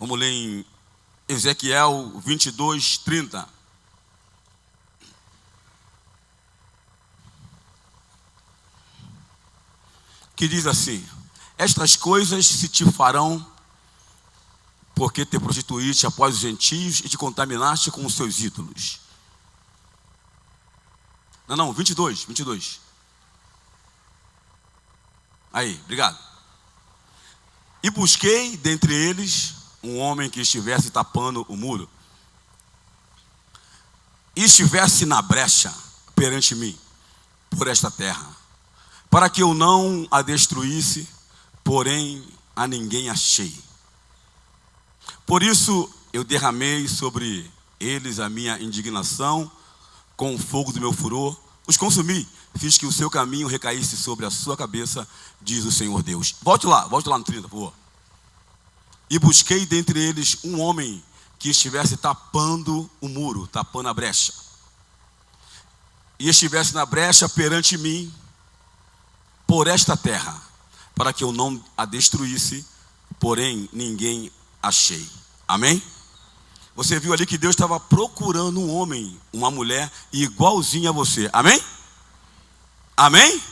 Vamos ler em Ezequiel 22, 30. Que diz assim: estas coisas se te farão porque te prostituíste após os gentios e te contaminaste com os seus ídolos. Não, 22. Aí, obrigado. E busquei dentre eles um homem que estivesse tapando o muro e estivesse na brecha perante mim por esta terra, para que eu não a destruísse, porém a ninguém achei. Por isso eu derramei sobre eles a minha indignação, com o fogo do meu furor os consumi, fiz que o seu caminho recaísse sobre a sua cabeça, diz o Senhor Deus. Volte lá no 30, por favor. E busquei dentre eles um homem que estivesse tapando o muro, tapando a brecha, e estivesse na brecha perante mim por esta terra, para que eu não a destruísse, porém ninguém achei. Amém? Você viu ali que Deus estava procurando um homem, uma mulher igualzinha a você. Amém? Amém?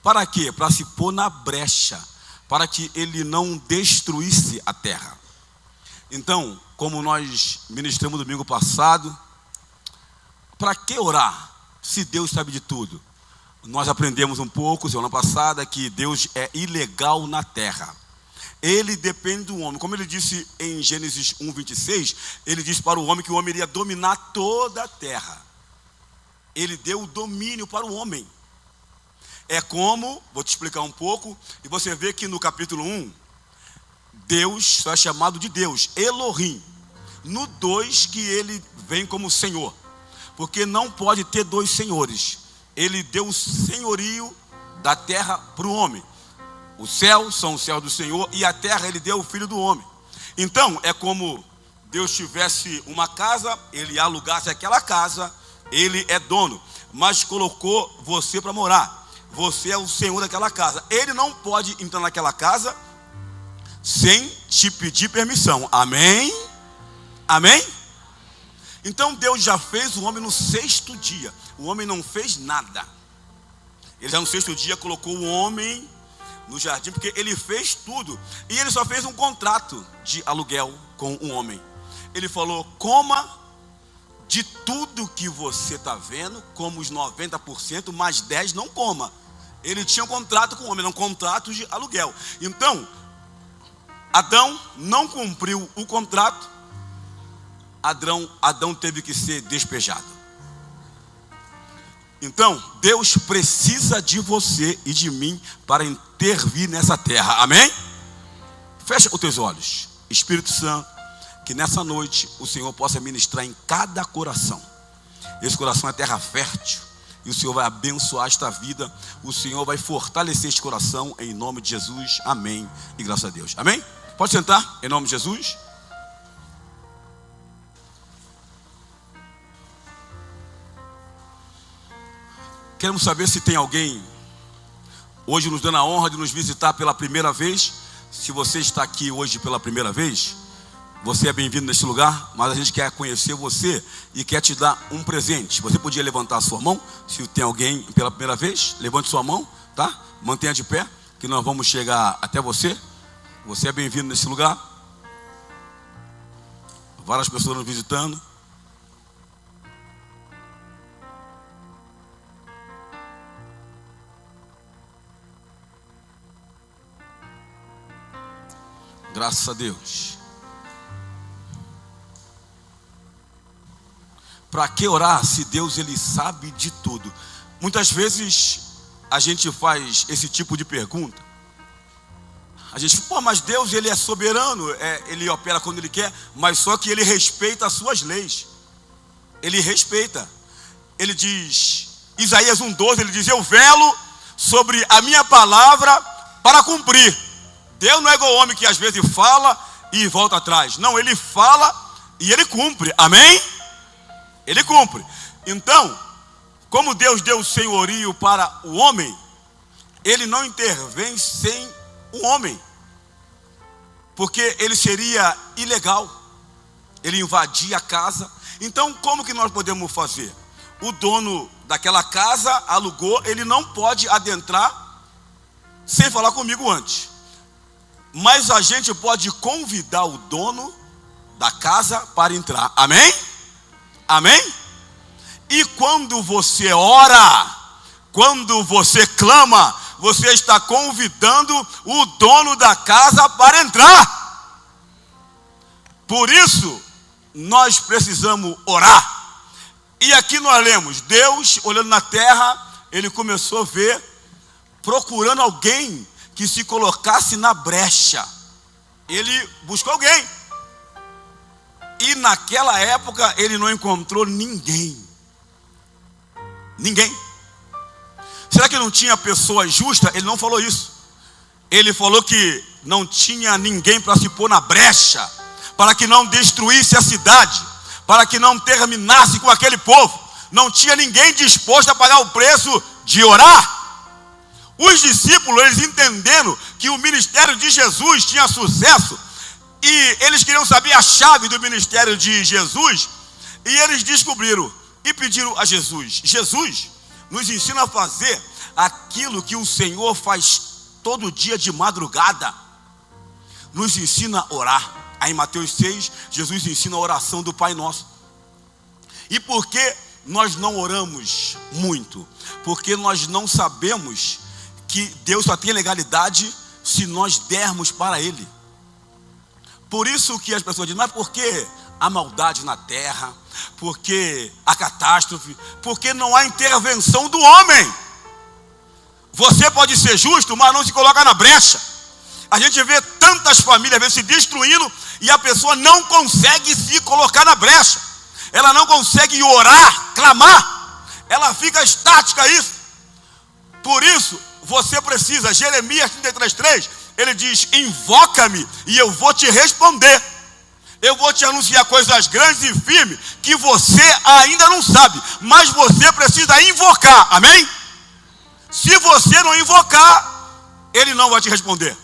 Para quê? Para se pôr na brecha, para que ele não destruísse a terra. Então, como nós ministramos domingo passado, para que orar se Deus sabe de tudo? Nós aprendemos um pouco semana passada que Deus é ilegal na terra. Ele depende do homem. Como ele disse em Gênesis 1:26, ele disse para o homem que o homem iria dominar toda a terra. Ele deu o domínio para o homem. É como, vou te explicar um pouco, e você vê que no capítulo 1, Deus só é chamado de Deus, Elohim. No 2 que ele vem como Senhor, porque não pode ter dois senhores. Ele deu o senhorio da terra para o homem. Os céus são os céus do Senhor e a terra ele deu o filho do homem. Então é como Deus tivesse uma casa, ele alugasse aquela casa, ele é dono, mas colocou você para morar. Você é o senhor daquela casa. Ele não pode entrar naquela casa sem te pedir permissão. Amém? Amém? Então Deus já fez o homem no 6º dia. O homem não fez nada. Ele já no 6º dia colocou o homem no jardim, porque ele fez tudo. E ele só fez um contrato de aluguel com o homem. Ele falou: coma de tudo que você está vendo, como os 90%, mais 10% não coma. Ele tinha um contrato com o homem, um contrato de aluguel. Então, Adão não cumpriu o contrato. Adão teve que ser despejado. Então, Deus precisa de você e de mim para intervir nessa terra. Amém? Fecha os teus olhos. Espírito Santo, que nessa noite o Senhor possa ministrar em cada coração. Esse coração é terra fértil e o Senhor vai abençoar esta vida. O Senhor vai fortalecer este coração em nome de Jesus. Amém e graças a Deus. Amém? Pode sentar em nome de Jesus. Queremos saber se tem alguém hoje nos dando a honra de nos visitar pela primeira vez. Se você está aqui hoje pela primeira vez, você é bem-vindo neste lugar, mas a gente quer conhecer você e quer te dar um presente. Você podia levantar a sua mão, se tem alguém pela primeira vez, levante sua mão, tá? Mantenha de pé, que nós vamos chegar até você. Você é bem-vindo neste lugar. Várias pessoas nos visitando. Graças a Deus. Para que orar se Deus ele sabe de tudo? Muitas vezes a gente faz esse tipo de pergunta. A gente fala: mas Deus ele é soberano, ele opera quando ele quer, mas só que ele respeita as suas leis. Ele respeita. Ele diz, Isaías 1:12, ele diz: eu velo sobre a minha palavra para cumprir. Deus não é igual ao homem que às vezes fala e volta atrás. Não, ele fala e ele cumpre. Amém? Ele cumpre. Então, como Deus deu o senhorio para o homem, ele não intervém sem o homem. porque ele seria ilegal, ele invadia a casa. Então como que nós podemos fazer? O dono daquela casa alugou, ele não pode adentrar sem falar comigo antes. Mas a gente pode convidar o dono da casa para entrar. Amém? Amém? E quando você ora, quando você clama, você está convidando o dono da casa para entrar. Por isso, nós precisamos orar. E aqui nós lemos, Deus olhando na terra, ele começou a ver, procurando alguém que se colocasse na brecha. Ele buscou alguém. E naquela época ele não encontrou ninguém. Ninguém. Será que não tinha pessoa justa? Ele não falou isso. Ele falou que não tinha ninguém para se pôr na brecha, para que não destruísse a cidade, para que não terminasse com aquele povo. Não tinha ninguém disposto a pagar o preço de orar. Os discípulos, eles entenderam que o ministério de Jesus tinha sucesso, e eles queriam saber a chave do ministério de Jesus, e eles descobriram e pediram a Jesus: Jesus, nos ensina a fazer aquilo que o Senhor faz todo dia de madrugada. Nos ensina a orar. Aí em Mateus 6, Jesus ensina a oração do Pai Nosso. E por que nós não oramos muito? Porque nós não sabemos que Deus só tem legalidade se nós dermos para Ele. Por isso que as pessoas dizem: mas por que a maldade na terra? Por que a catástrofe? Porque não há intervenção do homem. Você pode ser justo, mas não se coloca na brecha. A gente vê tantas famílias às vezes se destruindo e a pessoa não consegue se colocar na brecha. Ela não consegue orar, clamar. Ela fica estática a isso. Por isso, você precisa, Jeremias 33:3, ele diz: invoca-me e eu vou te responder. Eu vou te anunciar coisas grandes e firmes que você ainda não sabe, mas você precisa invocar. Amém? Se você não invocar, ele não vai te responder.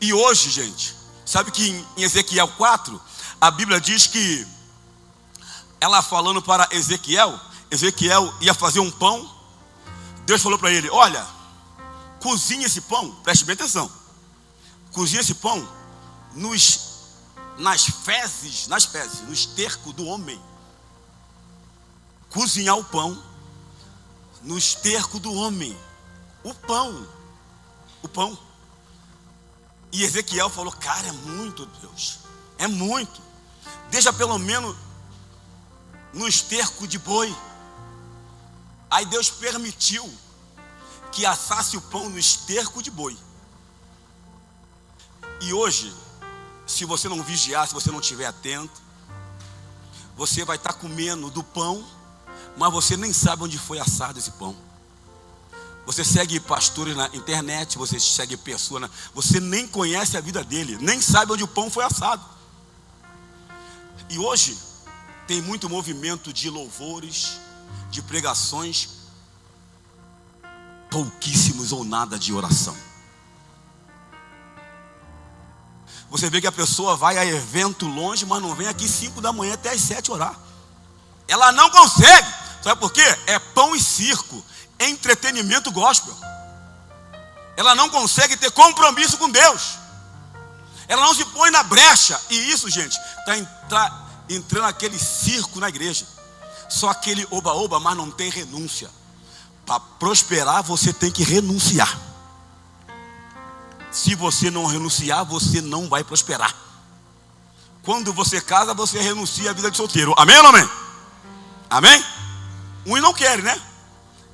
E hoje, gente, sabe que em Ezequiel 4, a Bíblia diz que ela falando para Ezequiel ia fazer um pão. Deus falou para ele: olha, cozinha esse pão, preste bem atenção, cozinha esse pão nas fezes, no esterco do homem. Cozinhar o pão no esterco do homem. O pão. E Ezequiel falou: cara, é muito, Deus, é muito. Deixa pelo menos no esterco de boi. Aí Deus permitiu que assasse o pão no esterco de boi. E hoje, se você não vigiar, se você não estiver atento, você vai estar comendo do pão, mas você nem sabe onde foi assado esse pão. Você segue pastores na internet, você segue pessoas, você nem conhece a vida dele, nem sabe onde o pão foi assado. E hoje tem muito movimento de louvores, de pregações, pouquíssimos ou nada de oração. Você vê que a pessoa vai a evento longe, mas não vem aqui 5 da manhã até as 7 orar. Ela não consegue. Sabe por quê? É pão e circo, entretenimento gospel. Ela não consegue ter compromisso com Deus. Ela não se põe na brecha. E isso, gente, está entrando aquele circo na igreja. Só aquele oba-oba, mas não tem renúncia. Para prosperar, você tem que renunciar. Se você não renunciar, você não vai prosperar. Quando você casa, você renuncia à vida de solteiro. Amém ou não amém? Amém? Uns não querem, né?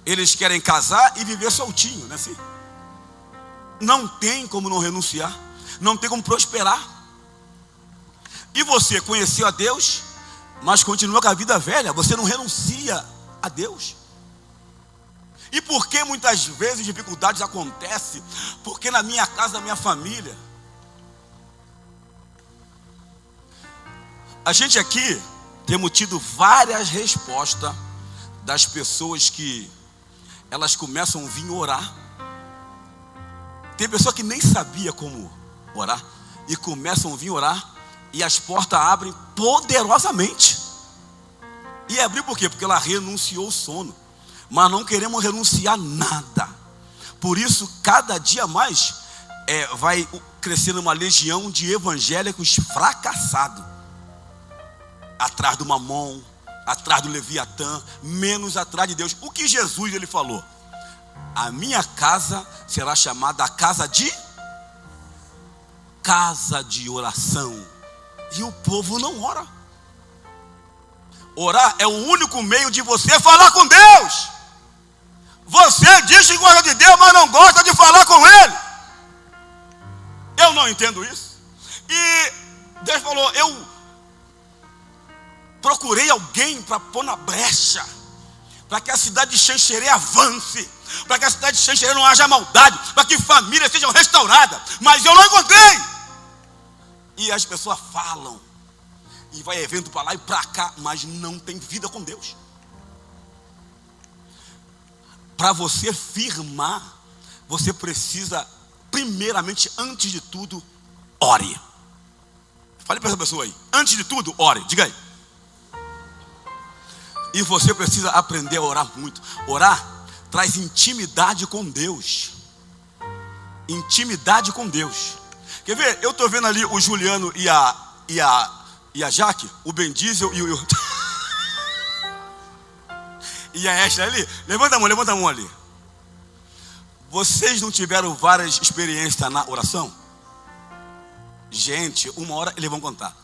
Eles querem casar e viver soltinho, né? Assim? Não tem como não renunciar. Não tem como prosperar. E você conheceu a Deus, mas continua com a vida velha. Você não renuncia a Deus. E por que muitas vezes dificuldades acontecem? Porque na minha casa, na minha família, a gente aqui temos tido várias respostas das pessoas que elas começam a vir orar. Tem pessoa que nem sabia como orar. e começam a vir orar, e as portas abrem poderosamente. E abriu por quê? Porque ela renunciou o sono. Mas não queremos renunciar nada. Por isso, cada dia mais vai crescendo uma legião de evangélicos fracassados, atrás do Mamon, atrás do Leviatã, menos atrás de Deus. O que Jesus ele falou? A minha casa será chamada a casa de oração. E o povo não ora. Orar é o único meio de você falar com Deus. Você diz que gosta de Deus, mas não gosta de falar com Ele. Eu não entendo isso. E Deus falou, eu procurei alguém para pôr na brecha, para que a cidade de Xanxerê avance, para que a cidade de Xanxerê não haja maldade, para que famílias sejam restauradas, mas eu não encontrei. E as pessoas falam, e vai evento para lá e para cá, mas não tem vida com Deus. Para você firmar, você precisa, primeiramente, antes de tudo, ore. Fale para essa pessoa aí, antes de tudo, ore, diga aí. E você precisa aprender a orar muito. Orar traz intimidade com Deus. Intimidade com Deus. Quer ver? Eu estou vendo ali o Juliano e a Jaque, o Ben Diesel e o e a Esther ali. Levanta a mão ali. Vocês não tiveram várias experiências na oração? Gente, uma hora eles vão contar.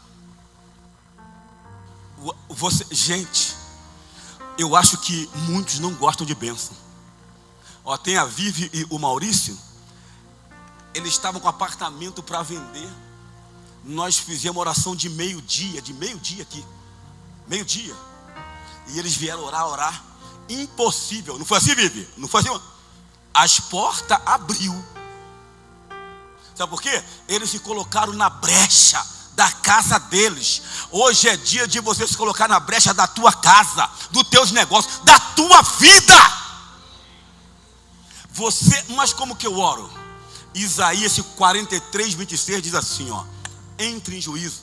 Gente, eu acho que muitos não gostam de bênção. Ó, tem a Vivi e o Maurício. Eles estavam com apartamento para vender. Nós fizemos oração de meio-dia aqui. Meio-dia. E eles vieram orar. Impossível. Não foi assim, Vivi? Não foi assim? As portas abriu. Sabe por quê? Eles se colocaram na brecha da casa deles. Hoje é dia de você se colocar na brecha da tua casa, dos teus negócios, da tua vida. Mas como que eu oro? Isaías 43, 26 diz assim, ó: entre em juízo.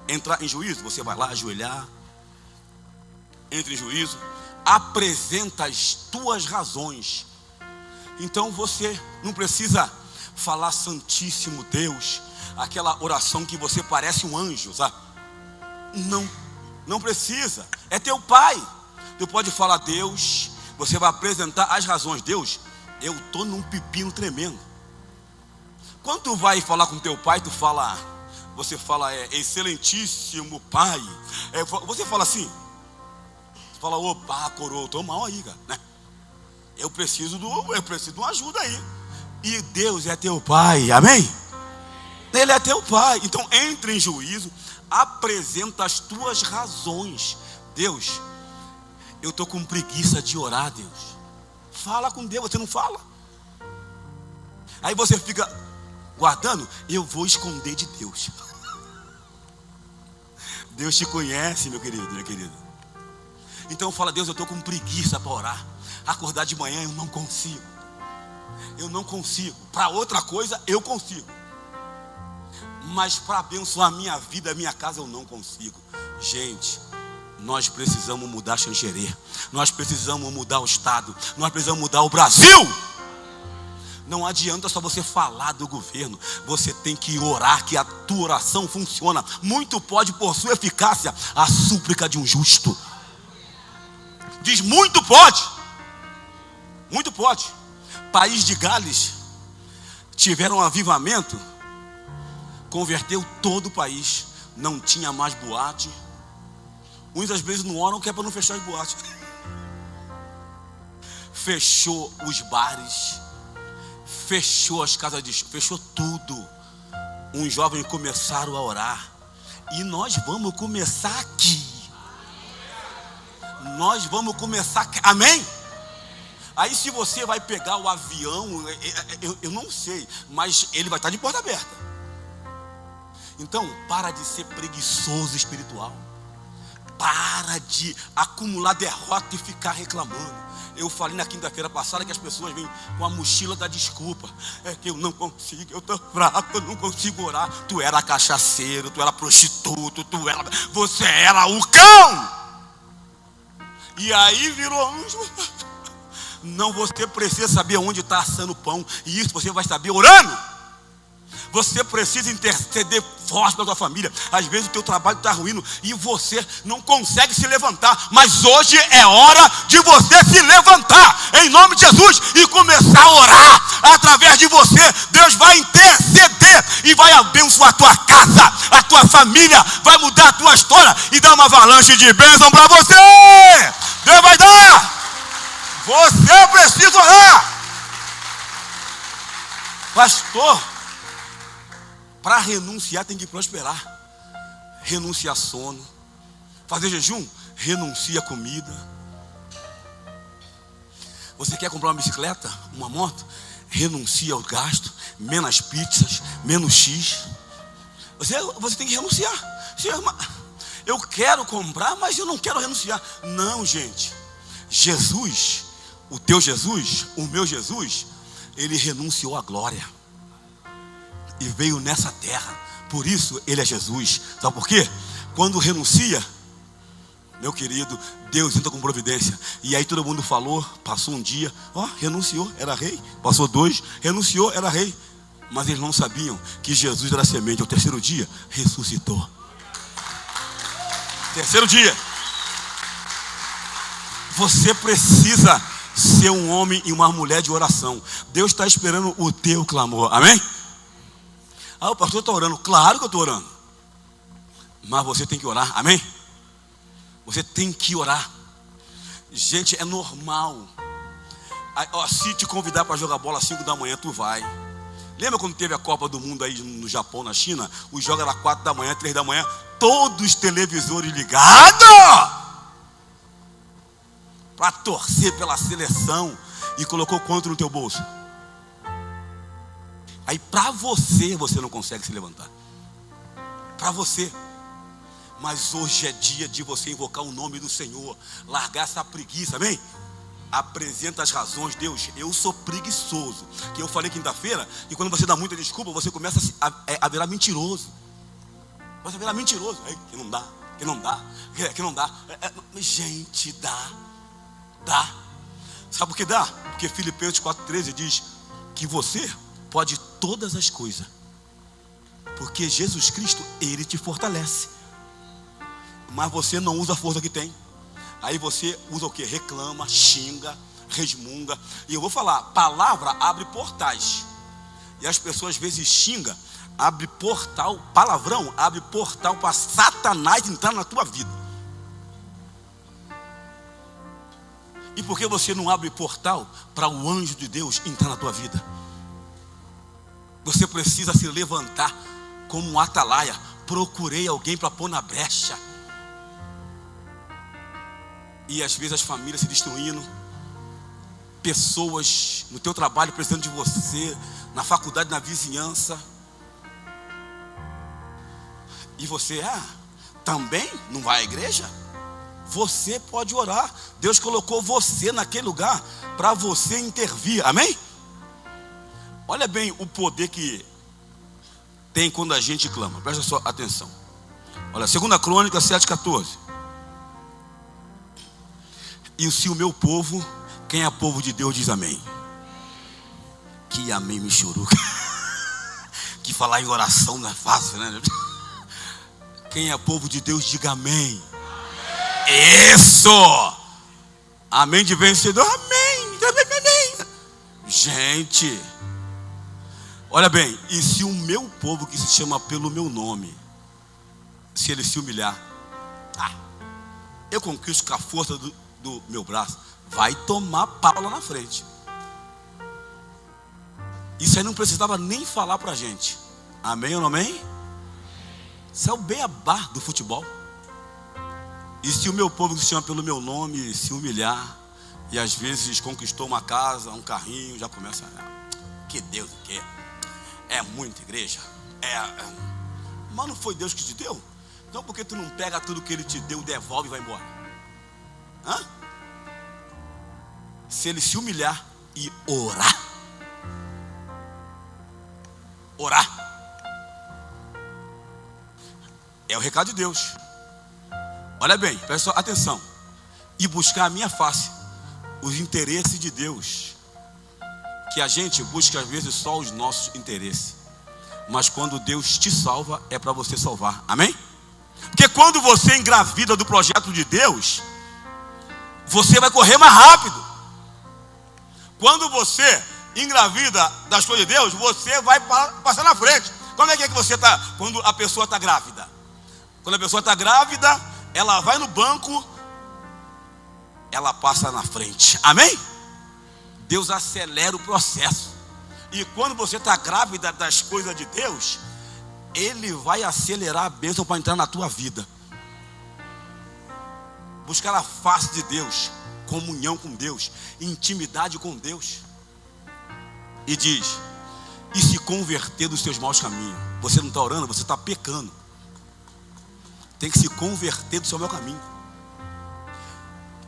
Entrar em juízo, você vai lá ajoelhar. Entre em juízo, apresenta as tuas razões. Então você não precisa falar Santíssimo Deus, aquela oração que você parece um anjo, sabe? Não precisa. É teu pai. Tu pode falar, Deus, você vai apresentar as razões. Deus, eu estou num pepino tremendo. Quando tu vai falar com teu pai, você fala, excelentíssimo pai. Você fala assim, você fala, opa, coroa, estou mal aí, cara, né? Eu preciso de uma ajuda aí. E Deus é teu pai, amém? Ele é teu pai. Então entre em juízo, apresenta as tuas razões. Deus, eu estou com preguiça de orar, Deus. Fala com Deus, você não fala. Aí você fica guardando, eu vou esconder de Deus. Deus te conhece, meu querido, minha querida. Então fala, Deus, eu estou com preguiça para orar. Acordar de manhã eu não consigo. Para outra coisa eu consigo, mas para abençoar a minha vida, a minha casa eu não consigo. Gente, nós precisamos mudar Xanxerê. Nós precisamos mudar o estado. Nós precisamos mudar o Brasil. Não adianta só você falar do governo. Você tem que orar, que a tua oração funciona. Muito pode por sua eficácia a súplica de um justo. Diz muito pode. Muito pode. País de Gales tiveram um avivamento, converteu todo o país. Não tinha mais boate. Muitas vezes não oram que é para não fechar as boates. Fechou os bares, fechou as casas de show, fechou tudo. Uns jovens começaram a orar. E nós vamos começar aqui. Nós vamos começar aqui. Amém? Aí se você vai pegar o avião, eu não sei, mas ele vai estar de porta aberta. Então, para de ser preguiçoso espiritual. Para. Para de acumular derrota e ficar reclamando. Eu falei na quinta-feira passada que as pessoas vêm com a mochila da desculpa. É que eu não consigo, eu estou fraco, eu não consigo orar. Tu era cachaceiro, tu era prostituto, você era o cão. E aí virou anjo. Não, você precisa saber onde está assando o pão. E isso você vai saber orando. Você precisa interceder forte pela tua família. Às vezes o teu trabalho está ruindo e você não consegue se levantar. Mas hoje é hora de você se levantar em nome de Jesus e começar a orar. Através de você, Deus vai interceder e vai abençoar a tua casa, a tua família, vai mudar a tua história e dar uma avalanche de bênção para você. Deus vai dar. Você precisa orar. Pastor, para renunciar tem que prosperar. Renuncia a sono. Fazer jejum, renuncia a comida. Você quer comprar uma bicicleta, uma moto? Renuncia ao gasto. Menos pizzas, menos X. Você tem que renunciar. Eu quero comprar, mas eu não quero renunciar. Não, gente. Jesus, o teu Jesus, o meu Jesus, ele renunciou à glória e veio nessa terra. Por isso ele é Jesus. Sabe por quê? Quando renuncia, meu querido, Deus entra com providência. E aí todo mundo falou, passou um dia, renunciou, era rei. Passou 2, renunciou, era rei. Mas eles não sabiam que Jesus era semente. Ao terceiro dia, ressuscitou. Terceiro dia. Você precisa ser um homem e uma mulher de oração. Deus está esperando o teu clamor. Amém? O pastor está orando. Claro que eu estou orando. Mas você tem que orar. Amém? Você tem que orar. Gente, é normal. Se te convidar para jogar bola às 5 da manhã, tu vai. Lembra quando teve a Copa do Mundo aí no Japão, na China? Os jogos eram 4 da manhã, 3 da manhã. Todos os televisores ligados para torcer pela seleção. E colocou quanto no teu bolso? Aí para você não consegue se levantar. Para você. Mas hoje é dia de você invocar o nome do Senhor. Largar essa preguiça, amém? Apresenta as razões. Deus, eu sou preguiçoso. Que eu falei quinta-feira. E quando você dá muita desculpa, você começa a virar mentiroso. Você virar mentiroso. Que não dá, que não dá, que não dá. Gente, dá. Sabe por que dá? Porque Filipenses 4,13 diz que você pode todas as coisas, porque Jesus Cristo, Ele te fortalece. Mas você não usa a força que tem. Aí você usa o que? Reclama, xinga, resmunga. E eu vou falar, palavra abre portais. E as pessoas às vezes xingam, abre portal, palavrão abre portal para Satanás entrar na tua vida. E por que você não abre portal para o anjo de Deus entrar na tua vida? Você precisa se levantar como um atalaia. Procurei alguém para pôr na brecha. E às vezes as famílias se destruindo. Pessoas no teu trabalho precisando de você. Na faculdade, na vizinhança. E você, também não vai à igreja? Você pode orar. Deus colocou você naquele lugar para você intervir. Amém? Olha bem o poder que tem quando a gente clama. Presta só atenção. Olha, 2 Crônicas 7,14. E se o meu povo, quem é povo de Deus, diz amém. Que amém me chorou. Que falar em oração não é fácil, né? Quem é povo de Deus, diga amém. Isso! Amém de vencedor. Amém. Gente, olha bem, e se o meu povo que se chama pelo meu nome, se ele se humilhar, eu conquisto com a força do meu braço, vai tomar pau lá na frente. Isso aí não precisava nem falar pra gente. Amém ou não amém? Isso é o beabá do futebol. E se o meu povo que se chama pelo meu nome se humilhar, e às vezes conquistou uma casa, um carrinho, já começa que Deus o quê? É muita igreja. Mas não foi Deus que te deu? Então por que tu não pega tudo que Ele te deu, devolve e vai embora? Hã? Se ele se humilhar e orar. Orar. É o recado de Deus. Olha bem, presta atenção. E buscar a minha face, os interesses de Deus. Que a gente busca às vezes só os nossos interesses. Mas quando Deus te salva, é para você salvar. Amém? Porque quando você engravida do projeto de Deus, você vai correr mais rápido. Quando você engravida das coisas de Deus, você vai passar na frente. Como é que você está quando a pessoa está grávida? Quando a pessoa está grávida, ela vai no banco, ela passa na frente. Amém? Deus acelera o processo. E quando você está grávida das coisas de Deus, Ele vai acelerar a bênção para entrar na tua vida. Buscar a face de Deus, comunhão com Deus, intimidade com Deus. E diz: e se converter dos seus maus caminhos. Você não está orando, você está pecando. Tem que se converter do seu mau caminho.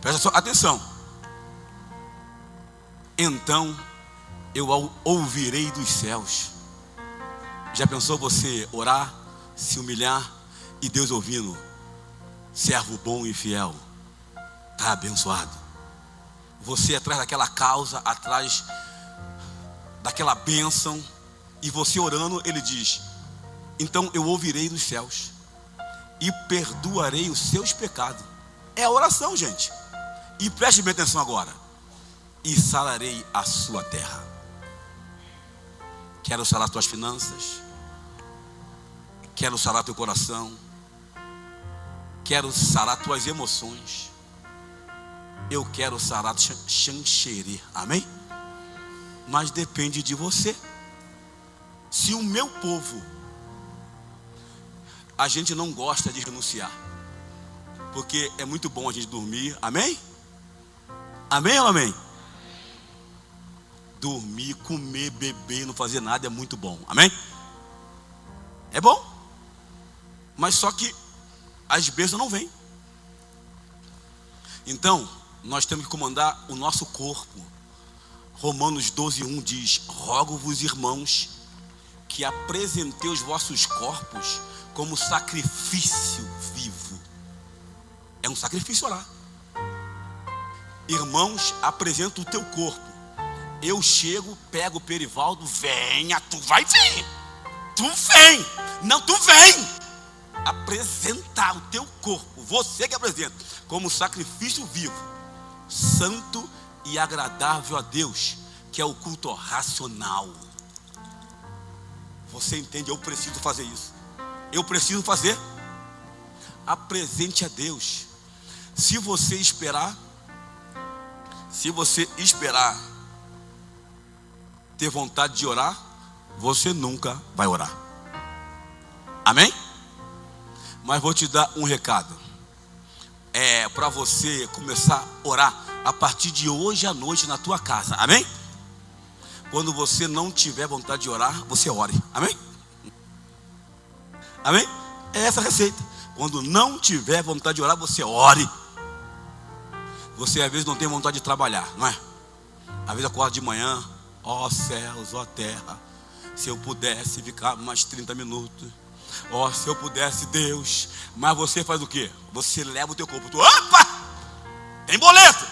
Presta atenção. Então eu ouvirei dos céus. Já pensou você orar, se humilhar e Deus ouvindo? Servo bom e fiel, está abençoado. Você atrás daquela causa, atrás daquela bênção, e você orando, Ele diz: então eu ouvirei dos céus e perdoarei os seus pecados. É a oração, gente. E preste bem atenção agora. E sararei a sua terra. Quero sarar tuas finanças. Quero sarar teu coração. Quero sarar tuas emoções. Eu quero sarar Xanxerê. Amém? Mas depende de você. Se o meu povo, a gente não gosta de renunciar, porque é muito bom a gente dormir. Amém? Amém ou amém? Dormir, comer, beber, não fazer nada é muito bom. Amém? É bom. Mas só que as bênçãos não vêm. Então nós temos que comandar o nosso corpo. Romanos 12:1 diz: rogo-vos, irmãos, que apresentei os vossos corpos como sacrifício vivo. É um sacrifício orar. Irmãos, apresenta o teu corpo. Eu chego, pego o Perivaldo, venha, tu vai vir. Tu vem. Não, tu vem. Apresentar o teu corpo, você que apresenta, como sacrifício vivo, santo e agradável a Deus, que é o culto racional. Você entende? Eu preciso fazer isso. Eu preciso fazer. Apresente a Deus. Se você esperar ter vontade de orar, você nunca vai orar. Amém? Mas vou te dar um recado. É para você começar a orar a partir de hoje à noite na tua casa. Amém? Quando você não tiver vontade de orar, você ore. Amém? Amém? É essa a receita. Quando não tiver vontade de orar, você ore. Você às vezes não tem vontade de trabalhar, não é? Às vezes acorda de manhã: ó céus, ó terra, se eu pudesse ficar mais 30 minutos. Ó, se eu pudesse, Deus. Mas você faz o quê? Você leva o teu corpo. Opa! Tem boleto.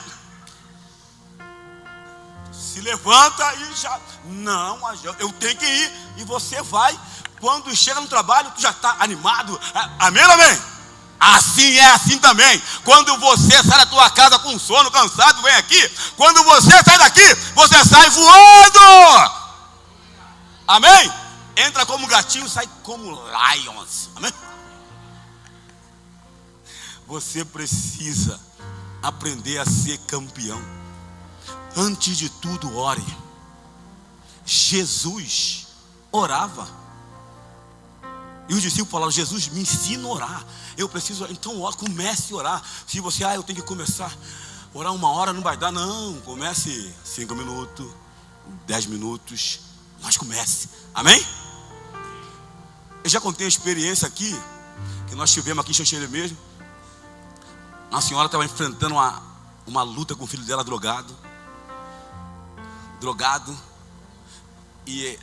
Se levanta e já. Não, eu tenho que ir. E você vai. Quando chega no trabalho, tu já está animado. Amém ou amém? Assim é assim também. Quando você sai da tua casa com sono, cansado, vem aqui. Quando você sai daqui, você sai voando. Amém? Entra como gatinho, sai como lions. Amém? Você precisa aprender a ser campeão. Antes de tudo, ore. Jesus orava. E os discípulos falaram: Jesus, me ensina a orar. Eu preciso, então comece a orar. Se você, eu tenho que começar a orar 1 hora, não vai dar. Não, comece 5 minutos, 10 minutos, mas comece. Amém? Eu já contei a experiência aqui, que nós tivemos aqui em Xanxerê mesmo. Uma senhora estava enfrentando uma luta com o filho dela drogado, e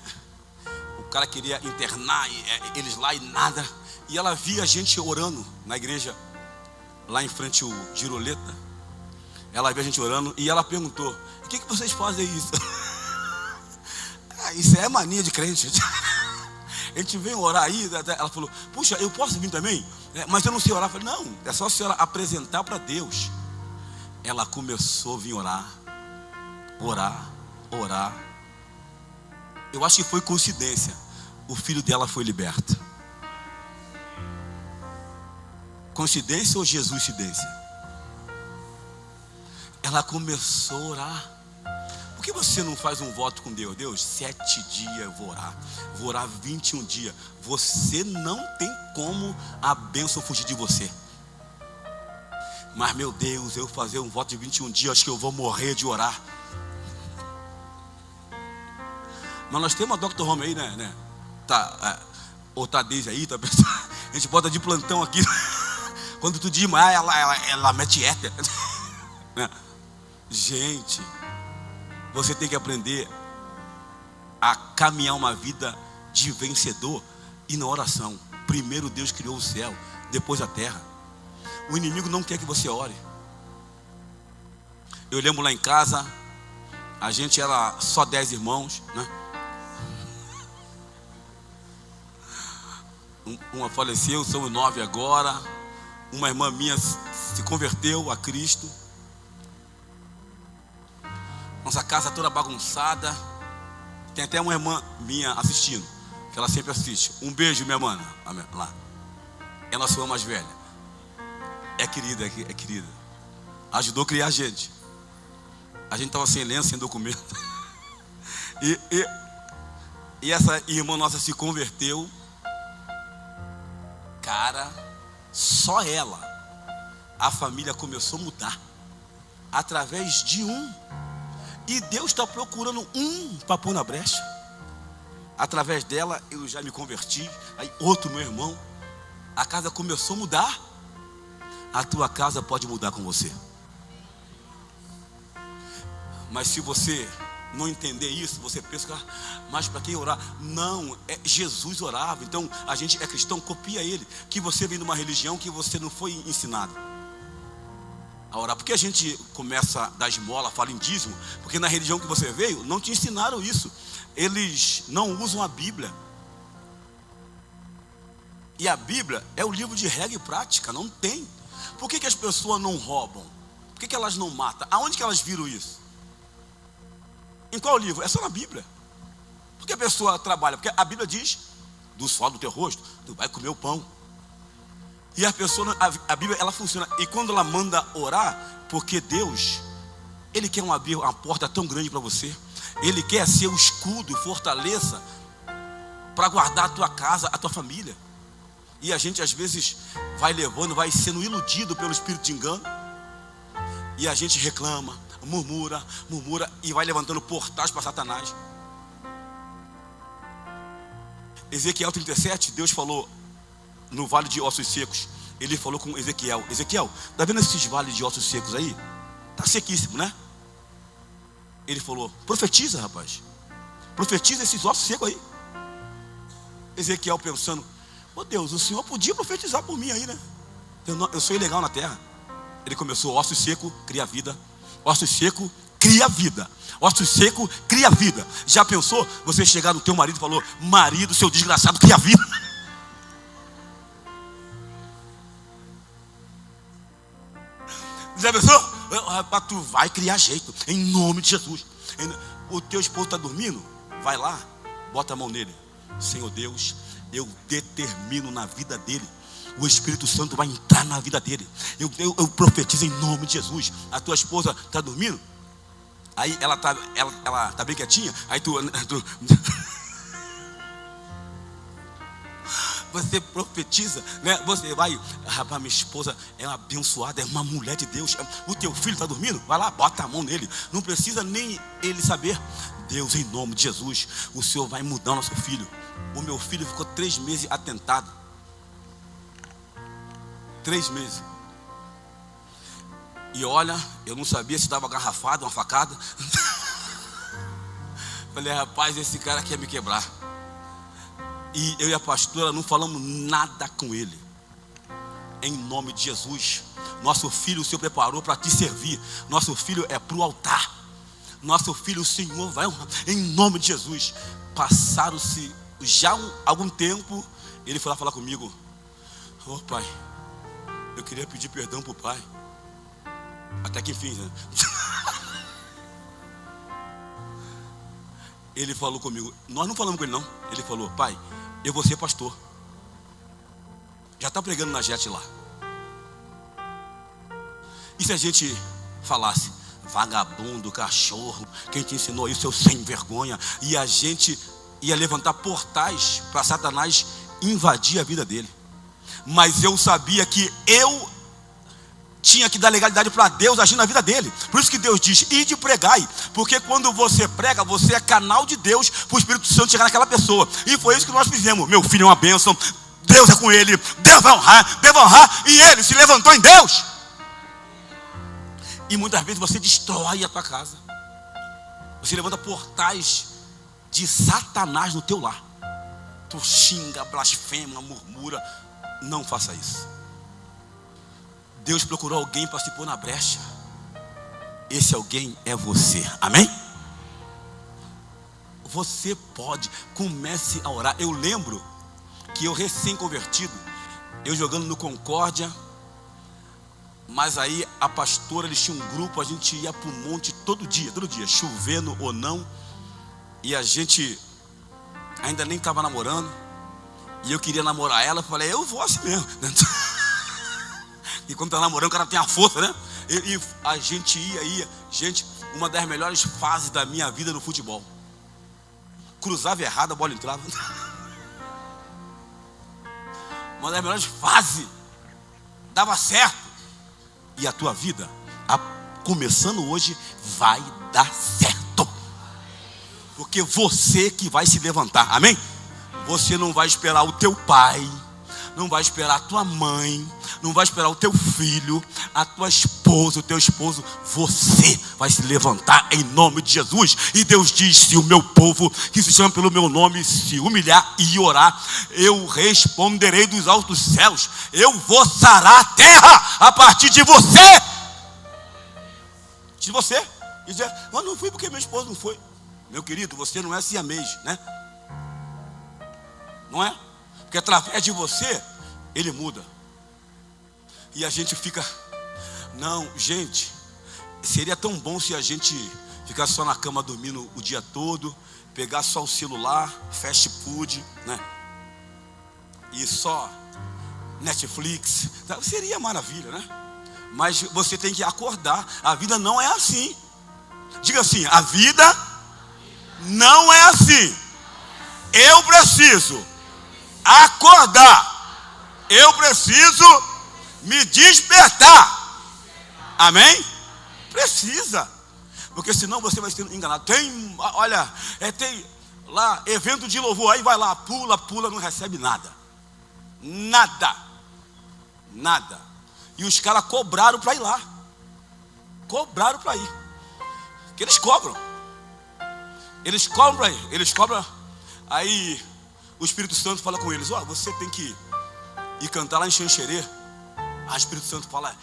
o cara queria internar eles lá e nada, e ela via a gente orando na igreja, lá em frente ao Giroleta. Ela via a gente orando e ela perguntou: o que vocês fazem isso? Isso é mania de crente. A gente vem orar aí. Ela falou: puxa, eu posso vir também? Mas eu não sei orar. Eu falei: não, é só a senhora apresentar para Deus. Ela começou a vir orar. Eu acho que foi coincidência. O filho dela foi liberto. Coincidência ou Jesuscidência? Ela começou a orar. Por que você não faz um voto com Deus? Deus, 7 dias eu vou orar 21 dias. Você não tem como a bênção fugir de você. Mas meu Deus, eu fazer um voto de 21 dias, acho que eu vou morrer de orar. Mas nós temos a Dr. Home aí, né? Ou tá desde aí, tá pensando? A gente bota de plantão aqui. Quando tu diz, ela mete éter. Gente, você tem que aprender a caminhar uma vida de vencedor e na oração. Primeiro Deus criou o céu, depois a terra. O inimigo não quer que você ore. Eu lembro lá em casa, a gente era só 10 irmãos, né? Uma faleceu, somos 9 agora. Uma irmã minha se converteu a Cristo. Nossa casa toda bagunçada. Tem até uma irmã minha assistindo, que ela sempre assiste. Um beijo, minha mana, lá. É a nossa irmã mais velha. É querida. Ajudou a criar a gente. A gente estava sem lenço, sem documento. E essa irmã nossa se converteu. Cara, só ela, a família começou a mudar através de um. E Deus está procurando um para pôr na brecha. Através dela eu já me converti. Aí outro meu irmão. A casa começou a mudar. A tua casa pode mudar com você. Mas se você não entender isso, você pensa: mas para quem orar? Não, Jesus orava. Então a gente é cristão, copia ele. Que você vem de uma religião que você não foi ensinado a orar. Porque a gente começa a dar esmola, fala em dízimo? Porque na religião que você veio, não te ensinaram isso. Eles não usam a Bíblia. E a Bíblia é o livro de regra e prática, não tem. Por que as pessoas não roubam? Por que elas não matam? Aonde que elas viram isso? Em qual livro? É só na Bíblia. Por que a pessoa trabalha? Porque a Bíblia diz: do suor do teu rosto, tu vai comer o pão. E a pessoa, a Bíblia, ela funciona. E quando ela manda orar, porque Deus, Ele quer uma porta tão grande para você. Ele quer ser o escudo e fortaleza para guardar a tua casa, a tua família. E a gente às vezes vai levando, vai sendo iludido pelo espírito de engano. E a gente reclama, murmura e vai levantando portais para Satanás. Ezequiel 37, Deus falou no vale de ossos secos. Ele falou com Ezequiel: Ezequiel, tá vendo esses vales de ossos secos aí? Tá sequíssimo, né? Ele falou: profetiza, rapaz. Profetiza esses ossos secos aí. Ezequiel pensando: oh Deus, o Senhor podia profetizar por mim aí, né? Eu sou ilegal na terra. Ele começou: osso seco, cria vida. Osso seco, cria vida. Osso seco, cria vida. Já pensou você chegar no teu marido e falou: marido, seu desgraçado, cria vida? Já pensou? Rapaz, tu vai criar jeito, em nome de Jesus. O teu esposo está dormindo? Vai lá, bota a mão nele. Senhor Deus, eu determino na vida dele. O Espírito Santo vai entrar na vida dele. Eu profetizo em nome de Jesus. A tua esposa está dormindo? Aí ela tá bem quietinha. Aí tu você profetiza, né? Você vai: rapaz, minha esposa é uma abençoada, é uma mulher de Deus. O teu filho está dormindo? Vai lá, bota a mão nele. Não precisa nem ele saber. Deus, em nome de Jesus, o Senhor vai mudar o nosso filho. O meu filho ficou 3 meses atentado. 3 meses. E olha, eu não sabia se dava garrafada, uma facada. Falei, rapaz, esse cara quer me quebrar. E eu e a pastora não falamos nada com ele. Em nome de Jesus. Nosso filho o Senhor preparou para te servir. Nosso filho é para o altar. Nosso filho o Senhor vai honrar. Em nome de Jesus. Passaram-se já algum tempo. Ele foi lá falar comigo. Ô pai, eu queria pedir perdão para o pai. Até que enfim, né? Ele falou comigo. Nós não falamos com ele não. Ele falou, pai, eu vou ser pastor. Já está pregando na JET lá. E se a gente falasse, vagabundo, cachorro, quem te ensinou isso, seu sem vergonha? E a gente ia levantar portais para Satanás invadir a vida dele. Mas eu sabia que eu tinha que dar legalidade para Deus agir na vida dele. Por isso que Deus diz, ide e pregai. Porque quando você prega, você é canal de Deus para o Espírito Santo chegar naquela pessoa. E foi isso que nós fizemos. Meu filho é uma bênção, Deus é com ele, Deus vai honrar. E ele se levantou em Deus. E muitas vezes você destrói a tua casa. Você levanta portais de Satanás no teu lar. Tu xinga, blasfema, murmura. Não faça isso. Deus procurou alguém para se pôr na brecha. Esse alguém é você. Amém? Você pode. Comece a orar. Eu lembro que eu recém-convertido, eu jogando no Concórdia, mas aí a pastora, eles tinham um grupo, a gente ia para o monte todo dia, chovendo ou não, e a gente ainda nem estava namorando, e eu queria namorar ela, falei, eu vou assim mesmo. E quando está namorando, o cara tem a força, né? E a gente ia, gente, uma das melhores fases da minha vida no futebol. Cruzava errado, a bola entrava. Uma das melhores fases. Dava certo. E a tua vida, começando hoje, vai dar certo. Porque você que vai se levantar. Amém? Você não vai esperar o teu pai, não vai esperar a tua mãe, não vai esperar o teu filho, a tua esposa, o teu esposo. Você vai se levantar em nome de Jesus. E Deus diz, se o meu povo, que se chama pelo meu nome, se humilhar e orar, eu responderei dos altos céus. Eu vou sarar a terra a partir de você. De você. E dizer, mas não fui porque meu esposo não foi. Meu querido, você não é siamês, né? Não é? Porque através de você, ele muda. E a gente fica, não, gente, seria tão bom se a gente ficasse só na cama dormindo o dia todo, pegar só o celular, fast food, né? E só Netflix, seria maravilha, né? Mas você tem que acordar, a vida não é assim. Diga assim, a vida não é assim. Eu preciso acordar. Eu preciso me despertar. Amém? Precisa. Porque senão você vai ser enganado. Tem, olha, tem lá evento de louvor, aí vai lá, pula, não recebe nada. Nada. E os caras cobraram para ir lá. Cobraram para ir. Porque eles cobram. Eles cobram para ir. Eles cobram. Aí o Espírito Santo fala com eles, você tem que ir cantar lá em Xanxerê. Aí o Espírito Santo fala,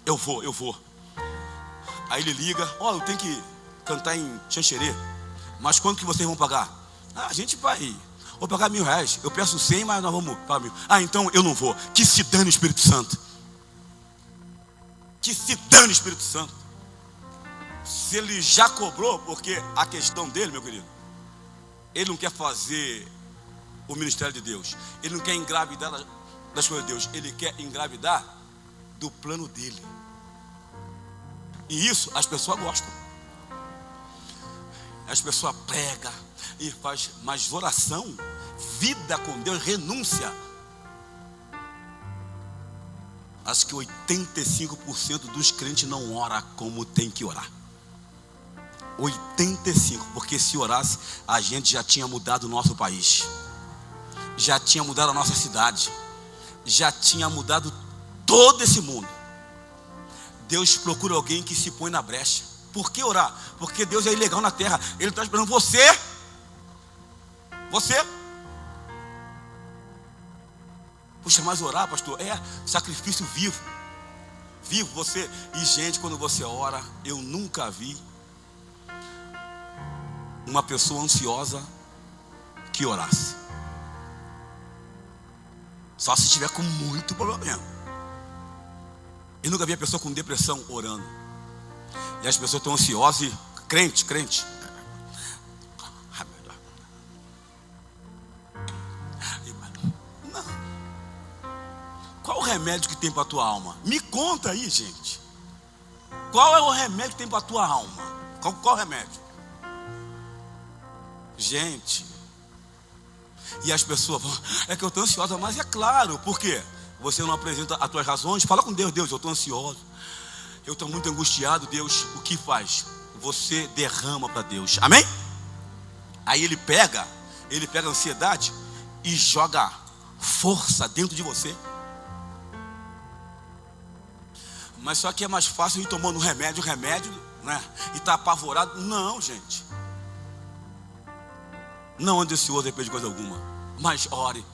eu vou. Aí ele liga, eu tenho que cantar em Xanxerê. Mas quanto que vocês vão pagar? A gente vai, vou pagar R$1.000. Eu peço 100, mas nós vamos pagar 1.000. Então eu não vou. Que se dane o Espírito Santo. Que se dane o Espírito Santo. Se ele já cobrou, porque a questão dele, meu querido, ele não quer fazer o ministério de Deus. Ele não quer engravidar das coisas de Deus. Ele quer engravidar do plano dele. E isso as pessoas gostam. As pessoas pregam e faz, mas oração, vida com Deus, renúncia. Acho que 85% dos crentes não oram como tem que orar. 85%, porque se orasse, a gente já tinha mudado o nosso país, já tinha mudado a nossa cidade, já tinha mudado todo esse mundo. Deus procura alguém que se põe na brecha. Por que orar? Porque Deus é ilegal na terra. Ele está esperando você. Você. Puxa, mas orar, pastor, é sacrifício vivo. Vivo você. E gente, quando você ora, eu nunca vi uma pessoa ansiosa que orasse. Só se estiver com muito problema mesmo. Eu nunca vi a pessoa com depressão orando. E as pessoas estão ansiosas e crente. Não. Qual o remédio que tem para a tua alma? Me conta aí, gente. Qual é o remédio que tem para a tua alma? Qual o remédio? Gente. E as pessoas vão, é que eu estou ansiosa, mas é claro, por quê? Você não apresenta as tuas razões, fala com Deus, eu estou ansioso, eu estou muito angustiado, Deus, o que faz? Você derrama para Deus, amém? Aí ele pega a ansiedade e joga força dentro de você. Mas só que é mais fácil ir tomando remédio, né? E tá apavorado. Não, gente. Não ande ansioso depois de coisa alguma, mas ore.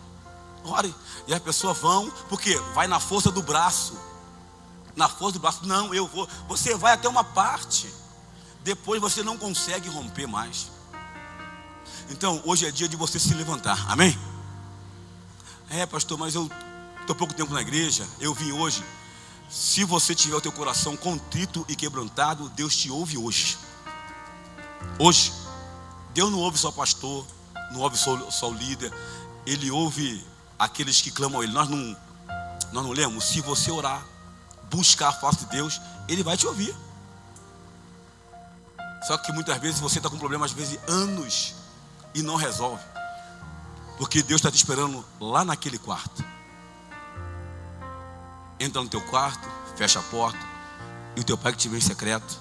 E as pessoas vão, porque vai na força do braço. Não, eu vou. Você vai até uma parte, depois você não consegue romper mais. Então hoje é dia de você se levantar, amém? Pastor, mas eu estou pouco tempo na igreja, eu vim hoje. Se você tiver o teu coração contrito e quebrantado, Deus te ouve hoje. Deus não ouve só pastor, não ouve só o líder. Ele ouve aqueles que clamam a Ele. Nós não lemos. Se você orar, buscar a face de Deus, Ele vai te ouvir. Só que muitas vezes você está com problemas, às vezes anos, e não resolve, porque Deus está te esperando lá naquele quarto. Entra no teu quarto, fecha a porta, e o teu pai que te vê em secreto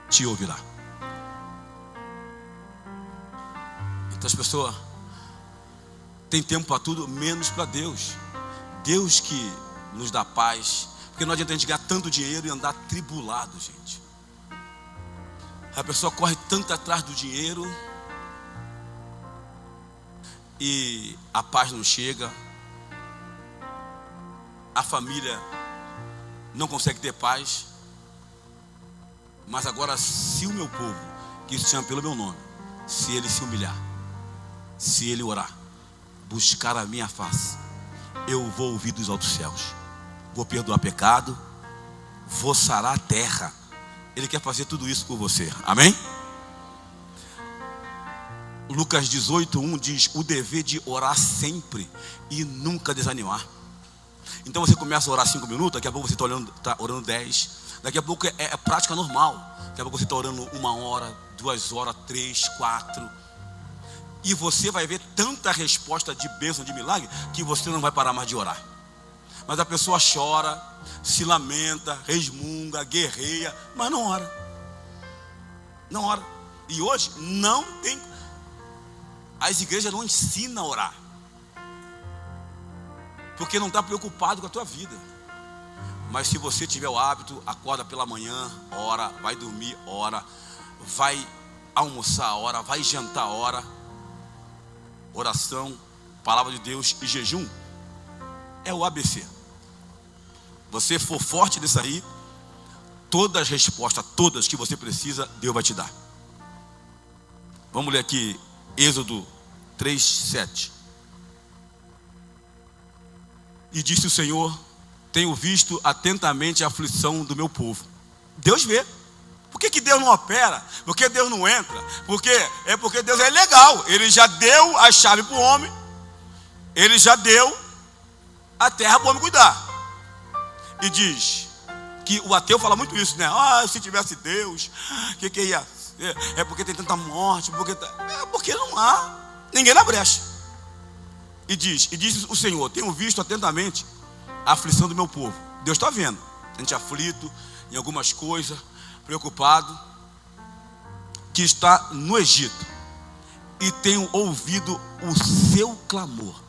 te ouvirá. Então as pessoas têm tempo para tudo, menos para Deus. Deus que nos dá paz. Porque não adianta a gente ganhar tanto dinheiro e andar tribulado, gente. A pessoa corre tanto atrás do dinheiro e a paz não chega. A família não consegue ter paz. Mas agora, se o meu povo, que se chama pelo meu nome, se ele se humilhar, se ele orar, buscar a minha face, eu vou ouvir dos altos céus, vou perdoar pecado, vou sarar a terra. Ele quer fazer tudo isso por você, amém? Lucas 18:1 diz: o dever de orar sempre e nunca desanimar. Então você começa a orar 5 minutos, daqui a pouco você está orando 10, daqui a pouco é prática normal, daqui a pouco você está orando 1 hora, 2 horas, 3, 4, e você vai ver tanta resposta de bênção, de milagre, que você não vai parar mais de orar. Mas a pessoa chora, se lamenta, resmunga, guerreia, mas não ora. Não ora. E hoje não tem. As igrejas não ensinam a orar, porque não está preocupado com a tua vida. Mas se você tiver o hábito, acorda pela manhã, ora, vai dormir, ora, vai almoçar, ora, vai jantar, ora. Oração, palavra de Deus e jejum é o ABC. Você for forte nisso aí, todas as respostas, todas que você precisa, Deus vai te dar. Vamos ler aqui Êxodo 3:7. E disse o Senhor: tenho visto atentamente a aflição do meu povo. Deus vê. Por que Deus não opera? Por que Deus não entra? Porque Deus é legal. Ele já deu a chave para o homem. Ele já deu a terra para o homem cuidar. E diz que o ateu fala muito isso, né? Se tivesse Deus, que ia ser? É porque tem tanta morte, porque não há ninguém na brecha. E diz o Senhor: tenho visto atentamente a aflição do meu povo. Deus está vendo a gente aflito em algumas coisas, preocupado, que está no Egito, e tenho ouvido o seu clamor.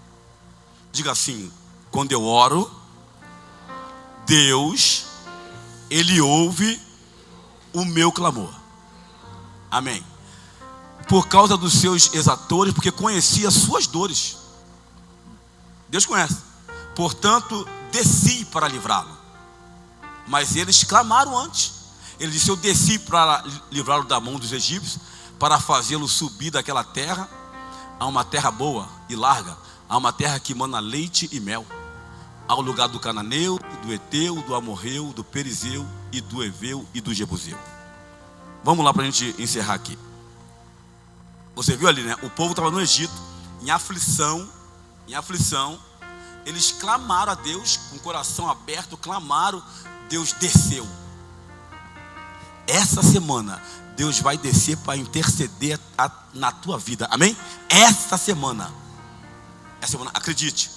Diga assim: quando eu oro, Deus, Ele ouve o meu clamor. Amém. Por causa dos seus exatores, porque conhecia as suas dores. Deus conhece. Portanto, desci para livrá-lo. Mas eles clamaram antes. Ele disse: eu desci para livrá-lo da mão dos egípcios, para fazê-lo subir daquela terra a uma terra boa e larga, a uma terra que mana leite e mel, ao lugar do cananeu, do eteu, do amorreu, do perizeu e do eveu e do jebuseu. Vamos lá para a gente encerrar aqui. Você viu ali, né? O povo estava no Egito, em aflição. Eles clamaram a Deus, com o coração aberto, clamaram, Deus desceu. Essa semana, Deus vai descer para interceder na tua vida, amém? Essa semana, acredite.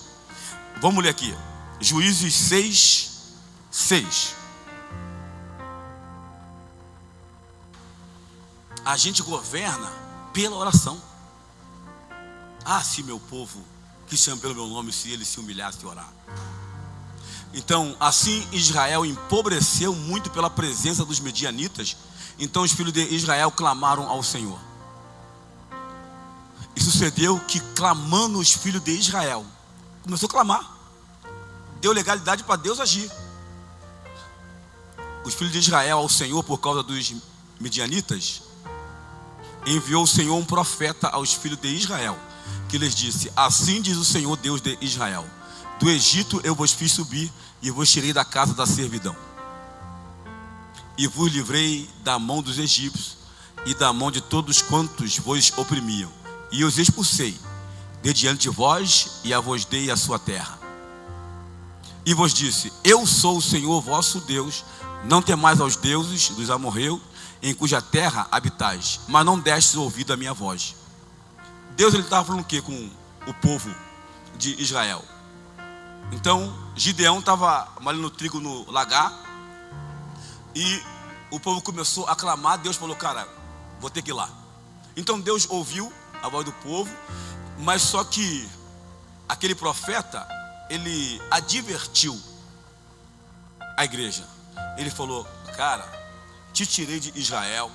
Vamos ler aqui, Juízes 6:6. A gente governa pela oração. Ah, se meu povo, que chama pelo meu nome, se ele se humilhasse e orar. Então, assim Israel empobreceu muito pela presença dos medianitas. Então os filhos de Israel clamaram ao Senhor. E sucedeu que, clamando os filhos de Israel, começou a clamar, deu legalidade para Deus agir. Os filhos de Israel ao Senhor, por causa dos medianitas, enviou o Senhor um profeta aos filhos de Israel, que lhes disse: assim diz o Senhor Deus de Israel: do Egito eu vos fiz subir e vos tirei da casa da servidão, e vos livrei da mão dos egípcios e da mão de todos quantos vos oprimiam, e os expulsei de diante de vós, e a vos dei a sua terra. E vos disse: eu sou o Senhor vosso Deus, não temais aos deuses dos amorreus, em cuja terra habitais, mas não destes ouvido à minha voz. Deus, ele estava falando o que com o povo de Israel? Então Gideão estava malhando trigo no lagar, e o povo começou a clamar. Deus falou: cara, vou ter que ir lá. Então Deus ouviu a voz do povo, mas só que aquele profeta, ele advertiu a igreja. Ele falou: cara, te tirei de Israel,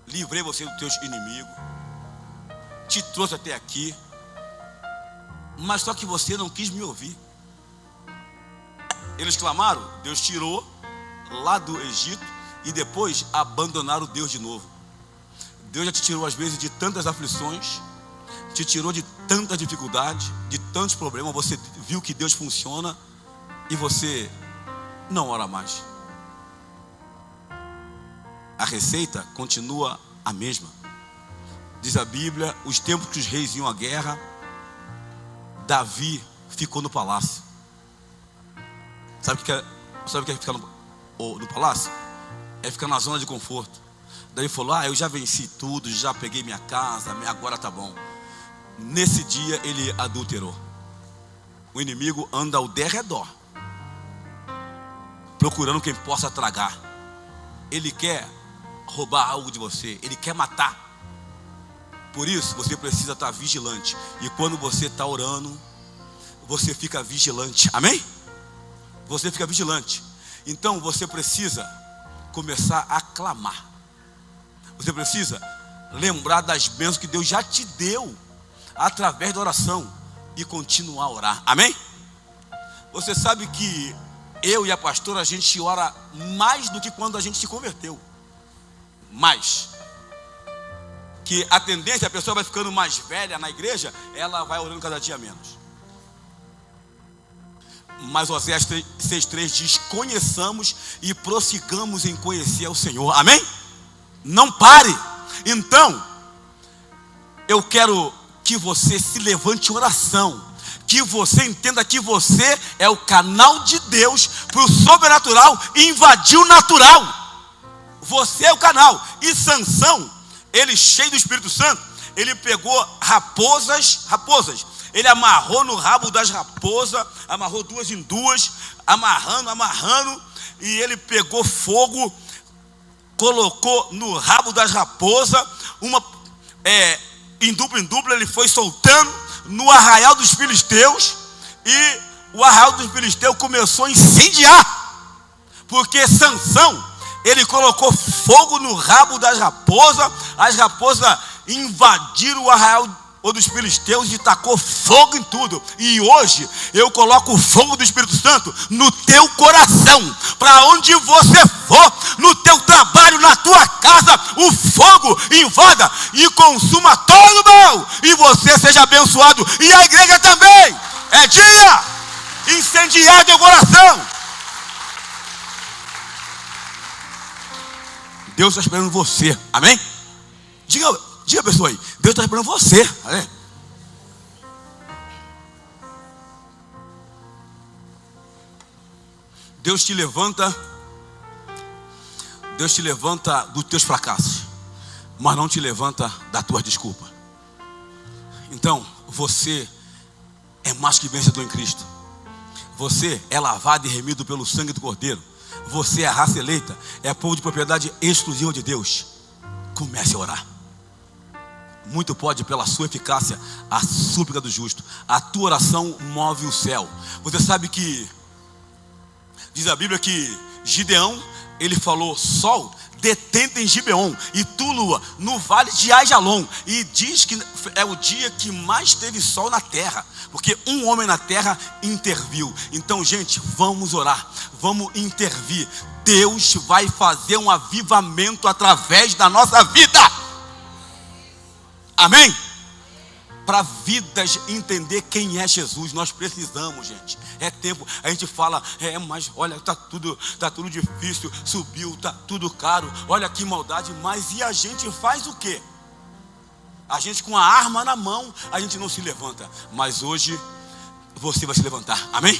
livrei você dos teus inimigos, te trouxe até aqui, mas só que você não quis me ouvir. Eles clamaram, Deus tirou lá do Egito, e depois abandonaram Deus de novo. Deus já te tirou às vezes de tantas aflições, te tirou de tantas dificuldades, de tantos problemas. Você viu que Deus funciona e você não ora mais. A receita continua a mesma. Diz a Bíblia, os tempos que os reis iam à guerra, Davi ficou no palácio. Sabe o que é ficar no palácio? É ficar na zona de conforto. Daí ele falou: eu já venci tudo, já peguei minha casa, agora tá bom. Nesse dia ele adulterou. O inimigo anda ao derredor, procurando quem possa tragar. Ele quer roubar algo de você, ele quer matar. Por isso você precisa estar vigilante. E quando você está orando, você fica vigilante, amém? Você fica vigilante. Então você precisa começar a clamar. Você precisa lembrar das bênçãos que Deus já te deu através da oração e continuar a orar, amém? Você sabe que eu e a pastora, a gente ora mais do que quando a gente se converteu. Mais. Que a tendência, a pessoa vai ficando mais velha na igreja, ela vai orando cada dia menos. Mas Oséias 6:3 diz: conheçamos e prossigamos em conhecer ao Senhor, amém? Não pare. Então eu quero que você se levante em oração, que você entenda que você é o canal de Deus para o sobrenatural invadir o natural. Você é o canal. E Sansão, ele cheio do Espírito Santo, ele pegou raposas, ele amarrou no rabo das raposas, amarrou duas em duas, amarrando, e ele pegou fogo, colocou no rabo das raposas, em dupla, ele foi soltando no arraial dos filisteus, e o arraial dos filisteus começou a incendiar, porque Sansão, ele colocou fogo no rabo das raposas, as raposas invadiram o arraial dos filisteus e tacou fogo em tudo. E hoje eu coloco o fogo do Espírito Santo no teu coração, para onde você for, no teu trabalho, na tua casa, o fogo invada e consuma todo o mal, e você seja abençoado, e a igreja também. É dia incendiar teu coração. Deus está esperando você, amém? Diga a pessoa aí, Deus está esperando você, amém? Deus te levanta dos teus fracassos, mas não te levanta da tua desculpa. Então, você é mais que vencedor em Cristo. Você é lavado e remido pelo sangue do Cordeiro. Você é a raça eleita, é povo de propriedade exclusiva de Deus. Comece a orar. Muito pode pela sua eficácia a súplica do justo. A tua oração move o céu. Você sabe que diz a Bíblia que Gideão, ele falou: sol, detenta em Gibeon, e tu, lua, no vale de Aijalon. E diz que é o dia que mais teve sol na terra, porque um homem na terra interviu. Então, gente, vamos orar, vamos intervir. Deus vai fazer um avivamento através da nossa vida. Amém? Para vidas entender quem é Jesus, nós precisamos, gente. É tempo, a gente fala, mas olha, tá tudo difícil, subiu, tá tudo caro, olha que maldade, mas e a gente faz o quê? A gente com a arma na mão, a gente não se levanta, mas hoje você vai se levantar, amém?